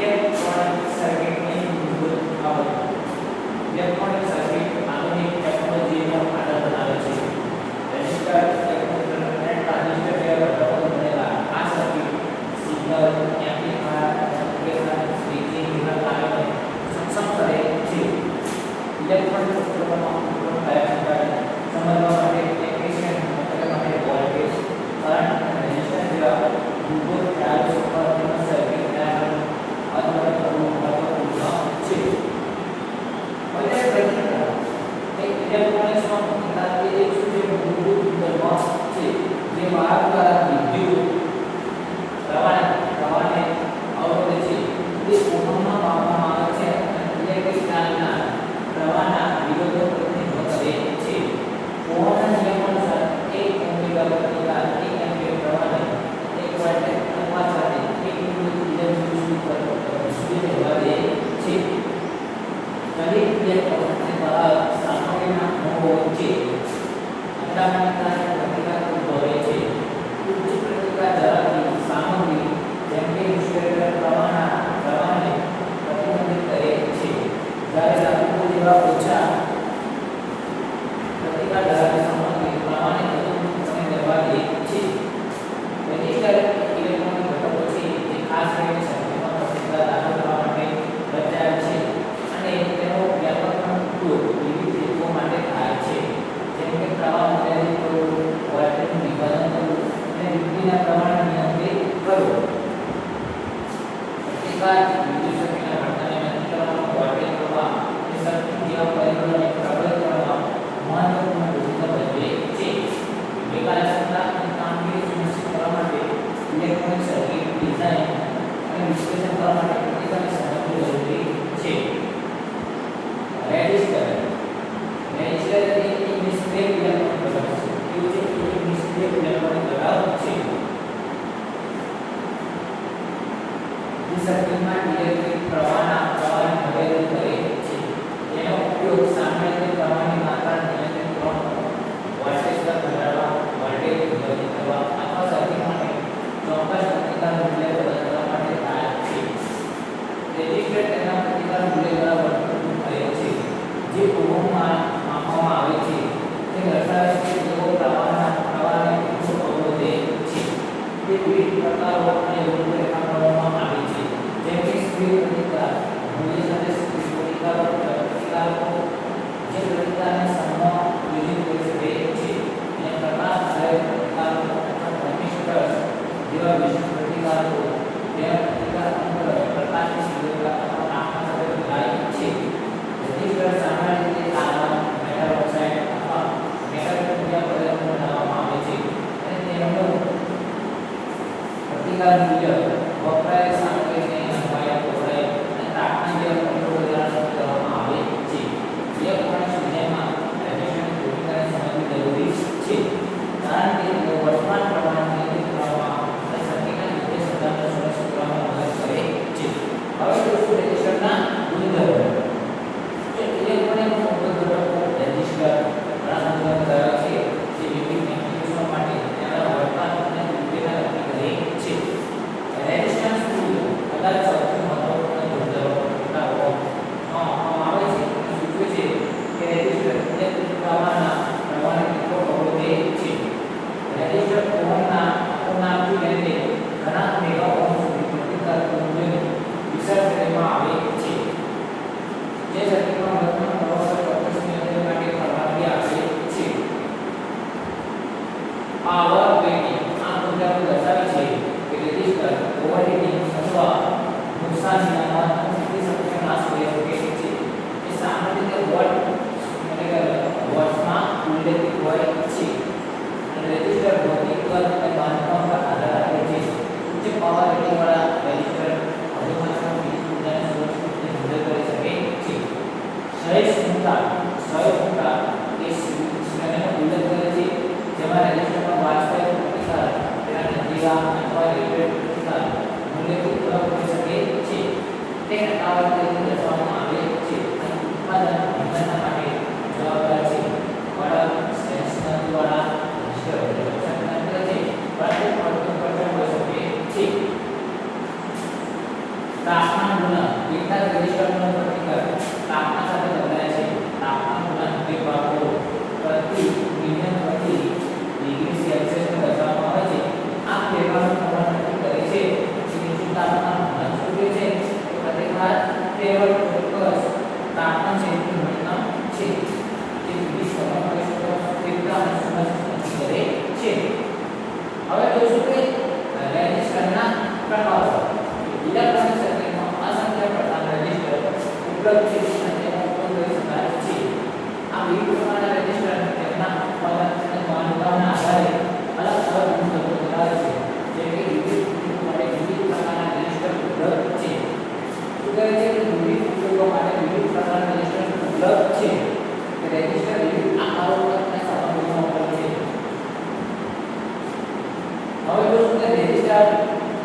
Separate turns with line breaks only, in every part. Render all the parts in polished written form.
Electronic સર્કિટની મૂળભૂત બાબતો. ઇલેક્ટ્રોનિક સર્કિટ આધુનિક ટેકનોલોજીનો આધાર બનાવે છે. રેઝિસ્ટર, કેપેસિટર અને ટ્રાન્ઝિસ્ટર જેવા ઘટકોથી બનેલા આ circuit signal, amplifier, application, switching જેવા કાર્યોને સક્ષમ કરે છે. ઇલેક્ટ્રોનિક ઉપકરણોનો ઉપયોગ કાર્યક્ષમતાને સમજવા માટે ટેકનિશિયન માટે વોલ્ટેજ, કરંટ અને રેઝિસ્ટન્સ જેવા મૂળભૂત ખ્યાલો શીખવા તેમજ સર્કિટ ડાયાગ્રામ અનુસરણ કરવું મહત્વપૂર્ણ છે. હવે ઇલેક્ટ્રોનિક્સમાં મુખ્યત્વે એક શું છે મૂળભૂત ગુણધર્મ છે જે વાહક દ્વારા વિદ્યુત પ્રવાહને અવરોધે છે. તે ઓહમમાં માપવામાં આવે છે અને ઇલેક્ટ્રિક ચાર્જના પ્રવાહના વિરોધનું પ્રતિનિધિત્વ કરે છે. ઓહમના નિયમ અનુસાર 1 ઓહ્મ પ્રતિકાર 1 એમ્પીયર પ્રવાહને 1 વોલ્ટ અનુપાત સાથે 1 મિલી સુધી વહેવા દે છે. દરેક ઇલેક્ટ્રોનને બહાર સામગ્રીના અણુઓ વચ્ચે અથડામણના પ્રતિકાર ઉદ્ભવે છે. ઉચ્ચ પ્રતિકાર ધરાવતી સામગ્રી જેમ કે ઇન્સ્યુલેટર પ્રવાહને પ્રતિબંધિત કરે છે, જ્યારે ધાતુઓ જેવા ઓછા પ્રતિકાર ધરાવતી સામગ્રી પ્રવાહને અનુકૂળપણે વહેવા દે છે. રેઝિસ્ટર ઇલેક્ટ્રોનિક ઘટકો છે જે ખાસ કરીને સર્કિટમાં પ્રતિકાર દાખલ કરવા માટે રચાયેલ છે અને તેનો વ્યાપકપણે ઉપયોગ વિવિધ હેતુઓ માટે થાય છે, જેમ કે પ્રવાહ મર્યાદિત કરવો, વોલ્ટેજનું વિભાજન કરવું અને વીજળીના પ્રવાહને નિયંત્રિત કરવું. પ્રતિકાર વિદ્યુત સર્કિટના વર્તનને નિયંત્રિત કરવામાં, વોલ્ટેજ પ્રવાહ અને સર્કિટ જેવા પરિબળોને પ્રબળ કરવામાં મહત્વપૂર્ણ ભૂમિકા ભજવે છે. કાર્યક્ષમતા અને કામગીરી સુનિશ્ચિત કરવા માટે ઇલેક્ટ્રોનિક સર્કિટ ડિઝાઇન અને વિશ્લેષણ કરવા માટે પ્રતિકારને સમજવું જરૂરી છે. રેઝિસ્ટર એક નિષ્ક્રિય ઇલેક્ટ્રોનિક ઘટક છે. કેવું છે? એક નિષ્ક્રિય ઇલેક્ટ્રોનિક ઘટક છે. જે સર્કિટમાં ઇલેક્ટ્રિક પ્રવાહને મર્યાદિત કરે છે. તેનો ઉપયોગ સામાન્ય રીતે પ્રવાહની માત્રાને નિયંત્રિત કરવા, વોલ્ટેજ સ્તર ઘટાડવા, વોલ્ટેજ વિભાજિત કરવા અથવા સર્કિટ માટે ચોક્કસ પ્રતિકાર મૂલ્ય બદલવા માટે થાય છે. રેઝિસ્ટર તેના પ્રતિકાર મૂલ્ય દ્વારા વર્તન કરે છે, જે ઓહ્મમાં માપવામાં આવે છે. તે દર્શાવે છે કે તેઓ પ્રવાહને કેટલું અવરોધે છે. તે વિવિધ પ્રકારો અને રૂપરેખા કરવામાં આવે છે, જેમ કે સ્થિર પ્રતિકાર, મૂલ્ય સાથે સ્થિર પ્રતિકારો, પ્રતિકારકો જે પ્રતિકારને સમાયોજિત કરી શકે છે, અને પ્રકાશ આધારિત પ્રતિકારો અથવા ટ્રાન્ઝિસ્ટર્સ જેવા વિશિષ્ટ પ્રતિકારો જેના પ્રતિકાર અંતર પ્રકાશની તીવ્રતા અથવા તાપમાન સાથે બદલાય છે. રેઝિસ્ટર સામાન્ય રીતે તાંબા, મેટલ ઓક્સાઇડ અથવા મેટલ પ્રક્રિયા પદાર્થો બનાવવામાં આવે છે અને તેમનું પ્રતિકાર મૂલ્ય વપરાયેલ સામગ્રીને લંબાઈ, પહોળાઈ અને તાપમાન જેવા પરિબળો દ્વારા નક્કી કરવામાં આવે છે. ઇલેક્ટ્રોનિક્સ ડિઝાઇનમાં રેઝિસ્ટરની ભૂમિકાને સમજવી જરૂરી છે, કારણ કે તેઓ વર્તમાન પ્રવાહને નિયંત્રિત કરવામાં અને સર્કિટના વિદ્યુત સંચાલનને સુનિશ્ચિત કરવામાં મદદ કરે છે. હવે જોશું રેઝિસ્ટરના ગુણધર્મો. ઇલેક્ટ્રોનિક મૂળભૂત ઘટકો રેઝિસ્ટર ઘણા ગુણધર્મો ધરાવે છે જે વિવિધ એપ્લિકેશનો માટે તેના વર્તન અને ઉપયોગને નક્કી કરે છે. રેઝિસ્ટન્સ મૂલ્ય કદાચ સૌથી મહત્વપૂર્ણ ગુણધર્મો આપવામાં આવે છે અને સૂચવે છે કે રેઝિસ્ટર ઇલેક્ટ્રિક પ્રવાહને કેટલો અવરોધે છે. રેઝિસ્ટર ઓહ્મથી લઈને ઘણા મેગા ઓહ્મ સુધી પ્રતિકાર મૂલ્યનું વિશાળ શ્રેણીમાં આવે છે, જે સર્કિટમાં વર્તમાન પ્રવાહ ચોક્કસ નિયંત્રણ માટે પરવાનગી આપે છે. પાવર પેકિંગ આ મુદ્દાઓ દર્શાવે છે કે રેઝિસ્ટર ઓવરહીટિંગ અથવા નુકસાન વિનામાં સ્થિતિ શક્તિનો નાશ કરી શકે છે. એ સામાન્ય રીતે વોટ્સમાં ઉલ્લેખિત હોય છે અને રેઝિસ્ટર ભૌતિક કદ અને બાંધકામ પર આધાર રાખે છે. ઉચ્ચ પાવર રેટિંગવાળા રેઝિસ્ટર વધુ માત્રામાં વીજ ઊર્જાને સુરક્ષિત રીતે હેન્ડલ કરી શકે છે. સહિષ્ણુતા એ શ્રેણીનો ઉલ્લેખ કરે છે જેમાં રેઝિસ્ટરમાં વાસ્તવિક પ્રતિકાર તેના નજીવા અથવા રેટેડ પ્રતિકાર મૂલ્યથી અલગ હોઈ શકે છે. તે ટકાવારી તરીકે દર્શાવવામાં આવે છે અને ઉત્પાદન ભિન્નતા માટે જવાબદાર છે. કડક સેન્સિટિવિટીવાળા રેઝિસ્ટર રક્ષણ કરે છે, પરંતુ અડધું હોઈ શકે છે. તાપમાન પ્રકારો ઇલેક્ટ્રોનિક સર્કિટમાં અસંખ્ય પ્રકારના રેઝિસ્ટર ઉપલબ્ધ છે અને તેનો ઉપયોગ કરી શકાય છે. આ વિવિધ પ્રકારના રેઝિસ્ટર તેમના ઉત્પાદન અને માનવતાના આધારે અલગ અલગ ગુણધર્મો ધરાવે છે. જેમ કે વિવિધ ઉપયોગો માટે વિવિધ પ્રકારના રેઝિસ્ટર ઉપલબ્ધ છે. શું કહે છે કે વિવિધ ઉપયોગો માટે વિવિધ પ્રકારના રેઝિસ્ટર ઉપલબ્ધ છે. કે રેઝિસ્ટર વિવિધ આકારો અને સામગ્રીમાં ઉપલબ્ધ છે. હવે જો શું કે રેઝિસ્ટર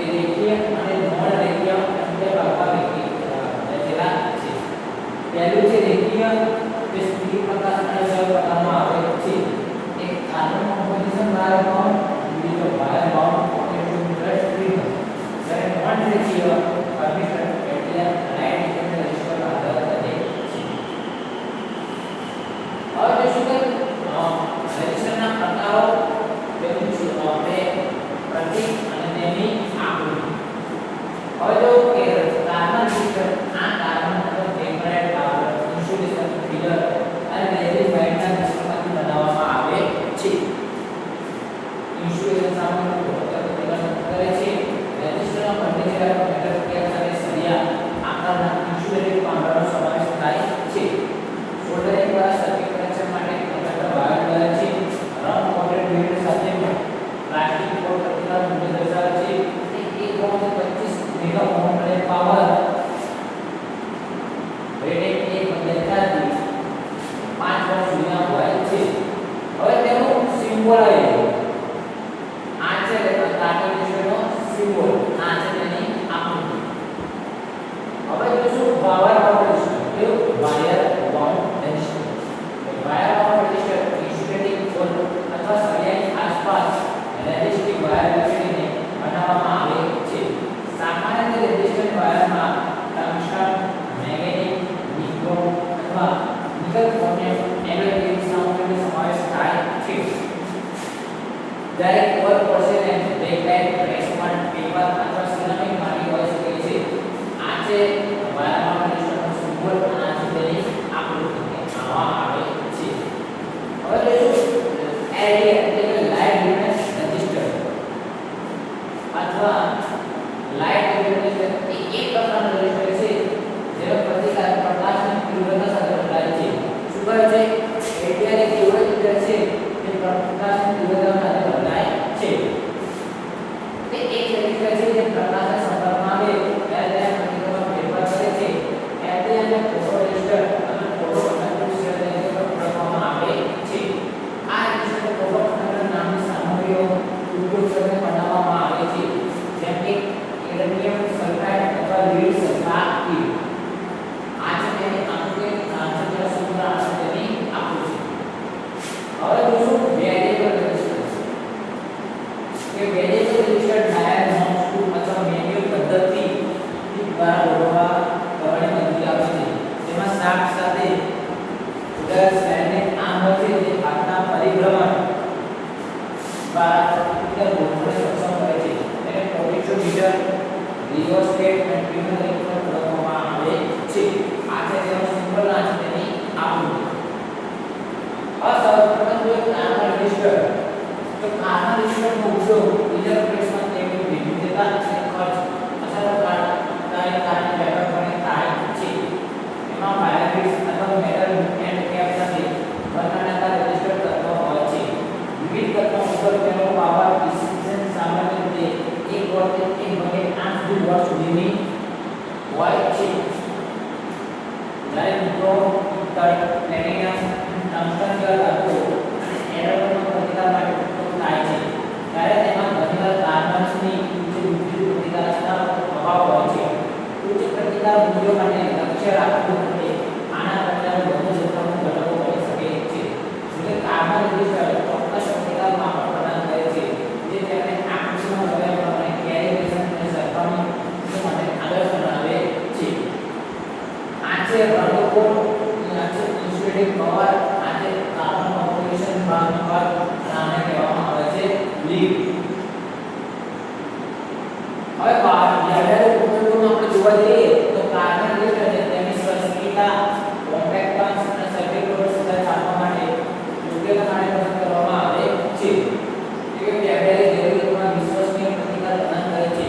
એ રેખીય અને નોન રેખીય બે ભાગમાં વહેંચેલા છે. પહેલું છે રેખીય, જે સ્થિર પ્રકાર અને જળ પ્રકારમાં આવે છે. એક કાર્બન કોમ્પોઝિશન વાયર બાઉન્ડ, બીજો વાયર બાઉન્ડ પોટેન્શિયોમીટર સ્ટ્રિંગ. જ્યારે નોન રેખીય થર્મિસ્ટર એટલે લાઇટ ડિપેન્ડન્ટ રેઝિસ્ટર આધાર કરે છે. હવે જો શું કે રેઝિસ્ટરના પ્રકારો તેનું છે આપણે પ્રતીક અને તેની આકૃતિ. હવે જો કે કાર્બન રેઝિસ્ટર આ કાર્બન અથવા ટેમ્પરેટ પાવડર ઇન્સ્યુલેશન ફિલર અને રેઝિન વાયરના મિશ્રણમાંથી બનાવવામાં આવે છે. ઇન્સ્યુલેશન સામગ્રી પ્રતિકાર કરે છે. રેઝિસ્ટરના બંને છેડા પર મેટલ કેપ અને સળિયા આકારના ઇન્સ્યુલેટેડ પાવડરનો સમાવેશ થાય છે. સોલ્ડરિંગ દ્વારા સર્કિટ કનેક્શન માટે કંડક્ટર વાયર કરે છે. રફ કોટેડ બેડ સાથે પ્લાસ્ટિક કોટ પ્રતિકાર મૂલ્ય દર્શાવે છે. 1.25 મેગા ઓહ્મ પાવર રેટેડ એક બદલાતી 5 વોટ સુધીના હોય છે. હવે તેનું સિમ્બોલ આવે આ છે કાર્બન રેઝિસ્ટરનો સિમ્બોલ. આ છે તેની આકૃતિ. હવે જોશું વાયર બાઉન્ડ રેઝિસ્ટર. એ wire bound resistor. Wire bound resistor insulating core અથવા સળિયાની આસપાસ રેઝિસ્ટિવ વાયર લગાડીને બનાવવામાં આવે છે. સામાન્ય રીતે રેઝિસ્ટન્ટ વાયરમાં ટંગસ્ટન, મેગ્નેટિક, નિક્રોમ અથવા નિકલ ક્રોમિયમ એલોય જેવી સામગ્રીનો સમાવેશ થાય છે. જ્યારે કોર પોર્સેલેન, બેકલાઇટ, રેસમન્ડ, પેપર અથવા સિરામિક માંથી હોઈ શકે છે. આ છે વાયરમાં રેઝિસ્ટરનો સિમ્બોલ અને આ છે તેની આકૃતિ આવા આવે છે. હવે જોઈશું એલડીઆર એટલે કે લાઇટ ડિપેન્ડન્ટ રેઝિસ્ટર અથવા લાઇટ ડિપેન્ડન્ટ એ એક પ્રકારનો રેઝિસ્ટર છે જેનો પ્રતિકાર પ્રકાશની તીવ્રતા સાથે બદલાય છે. શું કહે છે? એલડીઆર એક એવો રેઝિસ્ટર છે જે પ્રકાશની તીવ્રતા સાથે બદલાય છે. તે એક રેઝિસ્ટર છે જે પ્રકાશના સંપર્કમાં આવે ત્યારે તેના પ્રતિકારમાં ફેરફાર કરે છે. એલડીઆર ને ફોટો રેઝિસ્ટર અને ફોટો કંડક્ટર સેલ તરીકે ઓળખવામાં આવે છે. આ રેઝિસ્ટર ફોટો કંડક્ટર નામની સામગ્રીનો ઉપયોગ કરીને બનાવવામાં આવે છે. જેમ કે કેડમિયમ સલ્ફાઇડ અથવા લીડ સલ્ફાઇડ. આ છે તેની આકૃતિ. આ છે તેનું સૂત્ર. આ છે તેની આકૃતિ. હવે જોશું વેરિએબલ રેઝિસ્ટર. કે variable resistor dial non screw અથવા મેન્યુઅલ પદ્ધતિ દ્વારા જોડવા કરવાની મંજૂરી આપે છે. તેમાં શાફ્ટ સાથે જોડાયેલ સ્લેન્ડિંગ આર્મ હોય છે જે ભાગના પરિભ્રમણ દ્વારા પ્રતિકાર ગોઠવણને સક્ષમ કરે છે. તેને પોટેન્શિયોમીટર, રિયોસ્ટેટ અને ટ્રિગર તરીકે ઓળખવામાં આવે છે. આ છે તેનો સિમ્બોલ. આ છે તેની આકૃતિ. સૌપ્રથમ જો કાર્બન રેઝિસ્ટર, તો કાર્બન રેઝિસ્ટરનો ઉપયોગ ઇલેક્ટ્રોનિક્સમાં તેની વિવિધતા અને ખર્ચ અસરકારકતાને કારણે વ્યાપકપણે થાય છે. એમાં વાયરલેસ અથવા મેટલ એન્ડ કેપ સાથે વર્ણનાકાર રેઝિસ્ટર તત્વો હોય છે. વિવિધ તત્વો ઉપર તેનો પાવર ડિસ્ટ્રીબ્યુશન સામાન્ય રીતે 1 વોટ થી 1/8 વોટ સુધીની હોય છે. જ્યારે નિક્રોમ, પ્લેટિનમ, ટંગસ્ટન જેવા ધાતુઓ અને એલોયનો પ્રતિકાર માટે ઉપયોગ થાય છે. ત્યારે તેમાં ઘણીવાર કાર્બનની ઉચ્ચ વિદ્યુત પ્રતિકારકતા અભાવ હોય છે. ઉચ્ચ પ્રતિકાર મૂલ્યો માટે લક્ષ્ય રાખવું માટે આના કરતાં વધુ જથ્થાબંધ ઘટકો હોઈ શકે છે. જે કાર્બન રેઝિસ્ટર ચોક્કસ પ્રતિકાર માપ પ્રદાન કરે છે જે તેને આકૃતિમાં બતાવ્યા પ્રમાણે કેલિબ્રેશન અને સરખામણી માટે આદર્શ બનાવે છે. આ છે રંગકોટ, આ છે ઇન્સ્યુલેટેડ કવર, આ છે કાર્બન કોમ્પોઝિશન ભાગ નંબર અને આને કહેવામાં આવે છે લીડ. હવે વ્યાવહારિક ઉપયોગોમાં આપણે જોવા જઈએ તો કાર્બન રેઝિસ્ટર તેની સ્પષ્ટતા, કોમ્પેક્ટન્સ અને સર્કિટ બોર્ડ સાથે છાપવા માટે યોગ્યતા માટે પસંદ કરવામાં આવે છે. તે વ્યાવહારિક જરૂરિયાતોમાં વિશ્વસનીય પ્રતિકાર પ્રદાન કરે છે.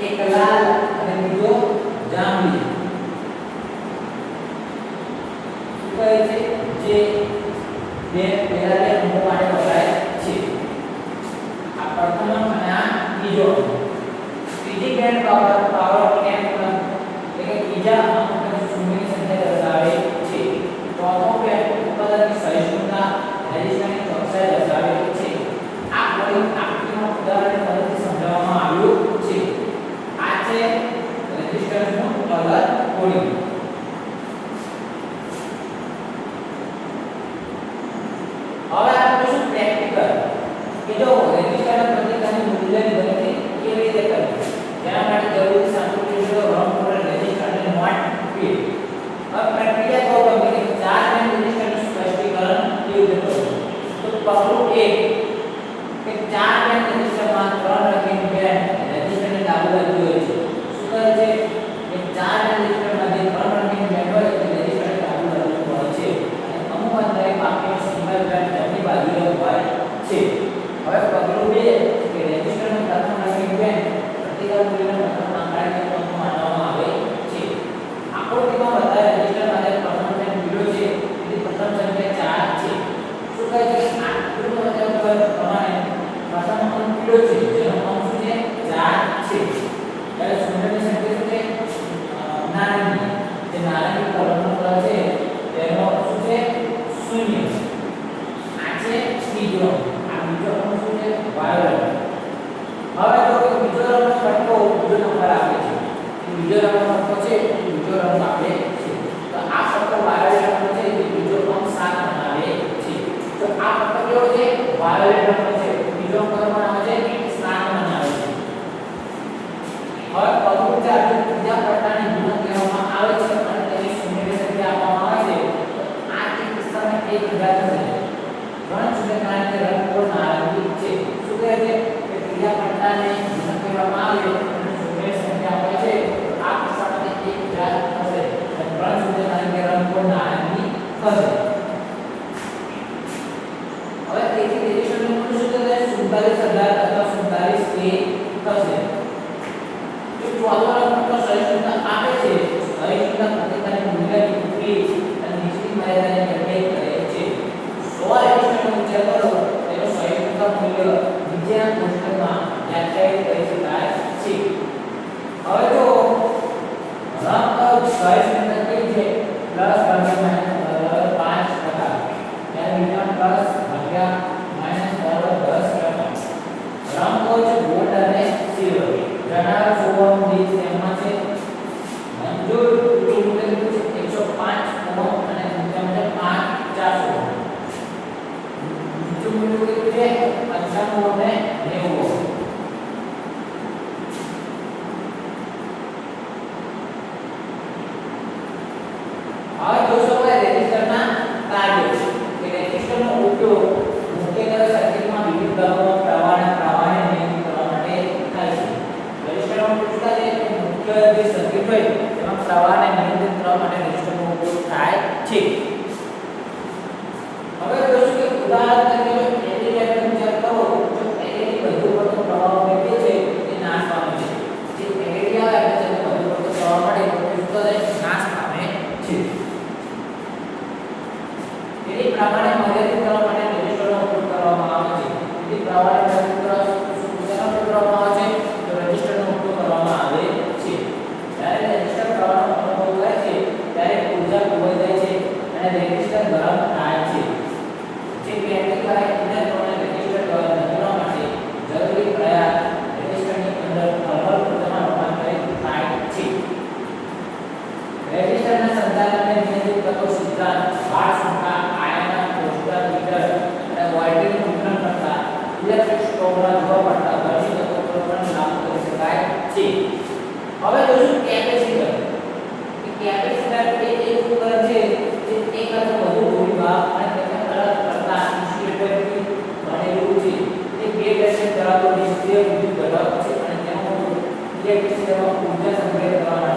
એક લાલ અને બીજો જાંબલી શું કહે છે જે બે પહેલા બે અંકો માટે વપરાય છે આ પ્રથમ અંક અને આ બીજો અંક ત્રીજી બેન્ડ પાવર કેમ એટલે કે ત્રીજા અંકની શૂન્યની સંખ્યા દર્શાવે છે ચોથો બેન્ડ ઉત્પાદનની સહિષ્ણુતા રેઝિસ્ટન્સની ચોકસાઈ દર્શાવે છે આ કોડિંગ આકૃતિમાં ઉદાહરણની મદદથી સમજાવવામાં આવ્યું છે આ છે રેઝિસ્ટન્સનું કલર કોડિંગ હવે આપણે શું પ્રેક્ટિકલ કે જો રેઝિસ્ટરના પ્રતિકારની મૂલ્યની ગણતરી કેવી રીતે કરવી તેના માટે જરૂરી સામગ્રી છે રંગ કોડ રેઝિસ્ટર અને નોટ ફીડ હવે પ્રક્રિયા કહો તમે કે 4 બેન્ડ રેઝિસ્ટરનું સ્પષ્ટીકરણ કેવી રીતે કરવું તો પગલું 1 કે 4 બેન્ડ રેઝિસ્ટરમાં 3 રંગીન બેન્ડ રેઝિસ્ટરની ડાબી બાજુ હોય છે શું કહે છે કે 4 બેન્ડ રેઝિસ્ટરમાંથી 3 રંગીન બેન્ડ હોય એટલે રેઝિસ્ટરની ડાબી બાજુ હોય છે અને અમુક અંતરે બાકીનો સિંગલ બેન્ડ જમણી બાજુએ હોય છે હવે પગલું 2 કે રેઝિસ્ટરનો પ્રથમ રંગીન બેન્ડ પ્રતિકાર મૂલ્યનો પ્રથમ આંકડાકીય પંક્તિ માનવામાં આવે છે આકૃતિમાં બતાવેલ રેઝિસ્ટર માટે પ્રથમ બેન્ડ લીલો છે તેથી પ્રથમ સંખ્યા 4 છે શું કહે છે કે આકૃતિમાં બતાવેલ પ્રમાણે પ્રથમ અંક લીલો છે જેનો અંક શું છે 4 છે ત્યારે શૂન્યની સંખ્યા શું છે નારંગી જે નારંગી કલરનો કલર છે તેનો શું છે શૂન્ય આ છે બીજો આ બીજો અંક શું છે વાયોલેટ હવે જો કે બીજો રંગનો પટ્ટો બીજો નંબર આપે છે બીજો રંગનો પટ્ટો છે બીજો રંગ આપે છે તો આ પટ્ટો વાયોલેટ રંગનો છે જે બીજો અંક 7 બનાવે છે તો આ પટ્ટો કેવો છે વાયોલેટ રંગનો છે બીજો અંક કયો બનાવે છે 7 બનાવે છે હવે પગલું 4 બીજા પટ્ટાની ગુણક કહેવામાં આવે છે અને તેની શૂન્યની સંખ્યા આપવામાં આવે છે તો આ કિસ્સામાં 1000 થશે ઘણ શૂન્ય કારણ કે રંગ કોડ નારંગી છે શું કહે છે કે ત્રીજા પટ્ટાને ગુણક કહેવામાં આવે અને શૂન્યની સંખ્યા આપે છે આ કિસ્સામાં 1000 થશે અને ઘણ શૂન્ય કારણ કે રંગ કોડ નારંગી થશે હવે તેથી રેઝિસ્ટરનું મૂલ્ય શું થશે 47000 અથવા 47k થશે જો ચોથો રંગનો સહિષ્ણુતા આપે છે સહિષ્ણુતા પ્રતિકારની મૂલ્યની ઉપરી અને નીચલી મર્યાદાને વ્યાખ્યાયિત કરે છે 100 રેઝિસ્ટરનો વિચાર કરો તેનો સહિષ્ણુતા મૂલ્ય નીચેના કોષ્ટકમાં વ્યાખ્યાયિત કરી શકાય છે હવે જો રંગ સહિષ્ણુતા કેવી છે પ્લસ ભાગ્યા માઈનસ 5% ત્યારે વિજ્ઞાન પ્લસ ભાગ્યા માઈનસ 10%. રંગો છે ગોલ્ડ અને સિલ્વર જણાવેલ સોવાનું બીજ તેમાં છે મંજૂર મૂલ્ય છે 105 ઓહમ અને ઊંચાઈ છે 5400 નીચું મૂલ્ય કેટલું છે 95 ઓહમ અને 90 ઓહમ હવે જોશો કે રેઝિસ્ટરના કાર્યો કે રેઝિસ્ટરનો ઉપયોગ મુખ્યત્વે સર્કિટમાં વિવિધ ભાગોમાં પ્રવાહને નિયંત્રિત કરવા માટે થાય છે રેઝિસ્ટરનો ઉપયોગ થાય છે મુખ્ય જે સર્કિટ હોય તેમાં પ્રવાહને નિયંત્રિત કરવા માટે રેઝિસ્ટરનો ઉપયોગ થાય છે હવે જોશું કે ઉદાહરણ તરીકે એલઈડી નો વિચાર કરો તો એલઈડી વધુ પડતો પ્રવાહ ફેંકે છે તે નાશ પામે છે જે એલઈડી આવે એટલે તેને વધુ પડતો પ્રવાહ મળે તો તે નાશ પામે છે તેથી પ્રમાણે મર્યાદિત કરવા માટે રેઝિસ્ટરનો ઉપયોગ કરવામાં આવે છે તેથી પ્રવાહને મર્યાદિત કરવામાં આવે છે તો રેઝિસ્ટરનો ઉપયોગ કરવામાં આવે છે જ્યારે રેઝિસ્ટર પ્રવાહનો અનુભવ કરે છે ત્યારે ઊર્જા ખોવાઈ જાય છે અને રેઝિસ્ટર ગરમ થાય છે જે પ્રેક્ટિકલ ઇલેક્ટ્રોનને રેઝિસ્ટર દ્વારા બદલવા માટે જરૂરી પ્રયાસ રેઝિસ્ટરની અંદર થર્મલ ઊર્જામાં રૂપાંતરિત થાય છે રેઝિસ્ટરના સંચાલનને નિયંત્રિત કરતો સિદ્ધાંત ભાર સંખ્યા આયના કોષ્ટક મીટર અને વોલ્ટેજનું વિતરણ કરતા ઇલેક્ટ્રિક સ્ટોવમાં જોવા મળતા ગરમી તત્વો પર પણ લાગુ કરી શકાય છે હવે જોશું કેપેસિટર કે કેપેસિટર એ એક ઉપકરણ છે જે એક અથવા વધુ જોડી ભાગ અને તેને અલગ કરતા ઇન્સ્યુલેટરથી બનેલું છે તે બે બેટરી ધરાવતો નિષ્ક્રિય વિદ્યુત ઘટક છે અને તેનો ઉપયોગ ઇલેક્ટ્રિસિટીમાં ઊર્જા સંગ્રહિત કરવા